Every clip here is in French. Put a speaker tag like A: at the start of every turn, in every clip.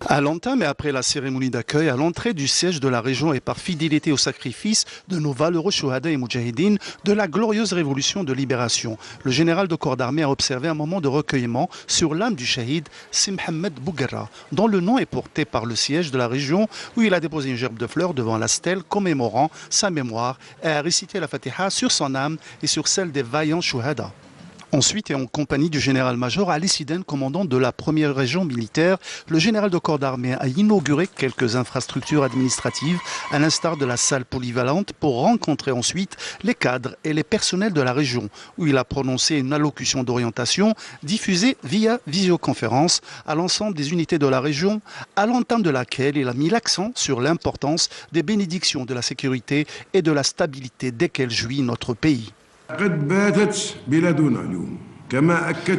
A: À l'entame et après la cérémonie d'accueil, à l'entrée du siège de la région et par fidélité au sacrifice de nos valeureux chouhada et moudjahidines de la glorieuse révolution de libération, le général de corps d'armée a observé un moment de recueillement sur l'âme du shahid Si Mohamed Bouguerra, dont le nom est porté par le siège de la région où il a déposé une gerbe de fleurs devant la stèle commémorant sa mémoire et a récité la Fatiha sur son âme et sur celle des vaillants chouhada. Ensuite, et en compagnie du général-major Ali Siden, commandant de la première région militaire, le général de corps d'armée a inauguré quelques infrastructures administratives, à l'instar de la salle polyvalente, pour rencontrer ensuite les cadres et les personnels de la région, où il a prononcé une allocution d'orientation diffusée via visioconférence à l'ensemble des unités de la région, à l'entame de laquelle il a mis l'accent sur l'importance des bénédictions de la sécurité et de la stabilité desquelles jouit notre pays.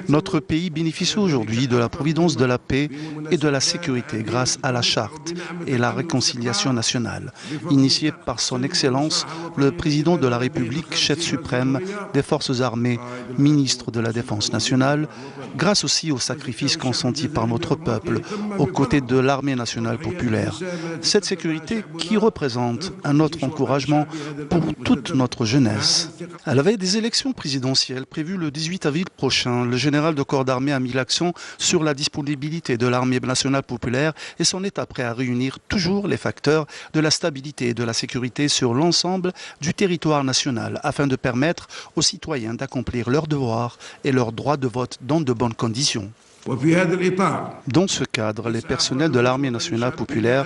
A: Notre pays bénéficie aujourd'hui de la providence de la paix et de la sécurité grâce à la charte et la réconciliation nationale, initiée par son Excellence, le président de la République, chef suprême des forces armées, ministre de la Défense nationale, grâce aussi au sacrifice consenti par notre peuple aux côtés de l'armée nationale populaire. Cette sécurité qui représente un autre encouragement pour toute notre jeunesse. À la veille des élections présidentielles prévues le 18 avril prochain, le général de corps d'armée a mis l'accent sur la disponibilité de l'armée nationale populaire et son état prêt à réunir toujours les facteurs de la stabilité et de la sécurité sur l'ensemble du territoire national afin de permettre aux citoyens d'accomplir leurs devoirs et leur droit de vote dans de bonnes conditions. Dans ce cadre, les personnels de l'armée nationale populaire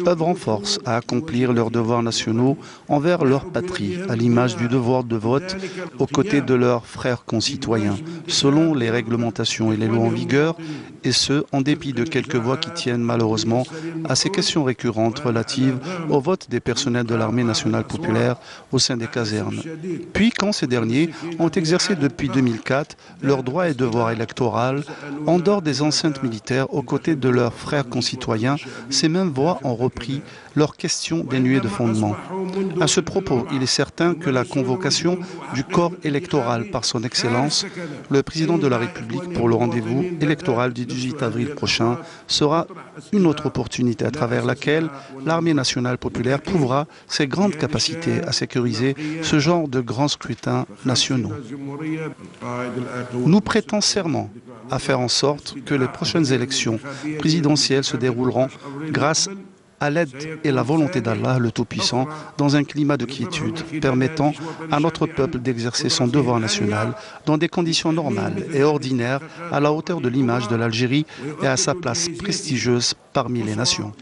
A: œuvrent en force à accomplir leurs devoirs nationaux envers leur patrie, à l'image du devoir de vote aux côtés de leurs frères concitoyens, selon les réglementations et les lois en vigueur, et ce, en dépit de quelques voix qui tiennent malheureusement à ces questions récurrentes relatives au vote des personnels de l'armée nationale populaire au sein des casernes. Puis, quand ces derniers ont exercé depuis 2004 leurs droits et devoirs électoraux en dehors des enceintes militaires aux côtés de leurs frères concitoyens, ces mêmes voix ont repris leurs questions dénuées de fondement. À ce propos, il est certain que la convocation du corps électoral par son Excellence, le président de la République pour le rendez-vous électoral du 18 avril prochain sera une autre opportunité à travers laquelle l'armée nationale populaire prouvera ses grandes capacités à sécuriser ce genre de grands scrutins nationaux. Nous prêtons serment à faire en sorte que les prochaines élections présidentielles se dérouleront grâce à l'aide et la volonté d'Allah, le Tout-Puissant, dans un climat de quiétude, permettant à notre peuple d'exercer son devoir national dans des conditions normales et ordinaires à la hauteur de l'image de l'Algérie et à sa place prestigieuse parmi les nations.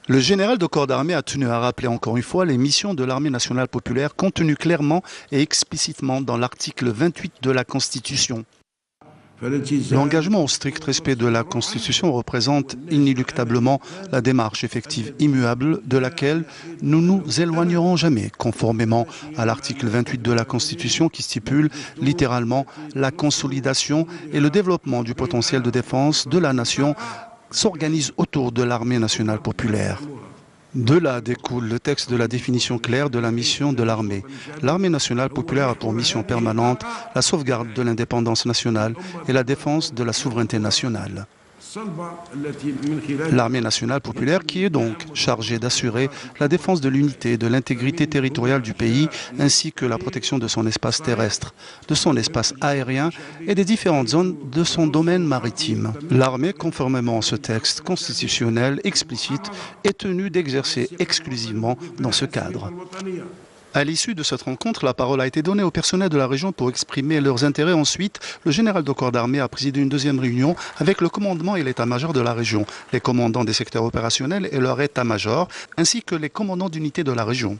A: Le général de corps d'armée a tenu à rappeler encore une fois les missions de l'armée nationale populaire contenues clairement et explicitement dans l'article 28 de la Constitution. L'engagement au strict respect de la Constitution représente inéluctablement la démarche effective immuable de laquelle nous nous éloignerons jamais, conformément à l'article 28 de la Constitution qui stipule littéralement la consolidation et le développement du potentiel de défense de la nation s'organise autour de l'armée nationale populaire. De là découle le texte de la définition claire de la mission de l'armée. L'armée nationale populaire a pour mission permanente la sauvegarde de l'indépendance nationale et la défense de la souveraineté nationale. L'armée nationale populaire qui est donc chargée d'assurer la défense de l'unité et de l'intégrité territoriale du pays ainsi que la protection de son espace terrestre, de son espace aérien et des différentes zones de son domaine maritime. L'armée, conformément à ce texte constitutionnel explicite, est tenue d'exercer exclusivement dans ce cadre. À l'issue de cette rencontre, la parole a été donnée au personnel de la région pour exprimer leurs intérêts. Ensuite, le général de corps d'armée a présidé une deuxième réunion avec le commandement et l'état-major de la région, les commandants des secteurs opérationnels et leur état-major, ainsi que les commandants d'unités de la région.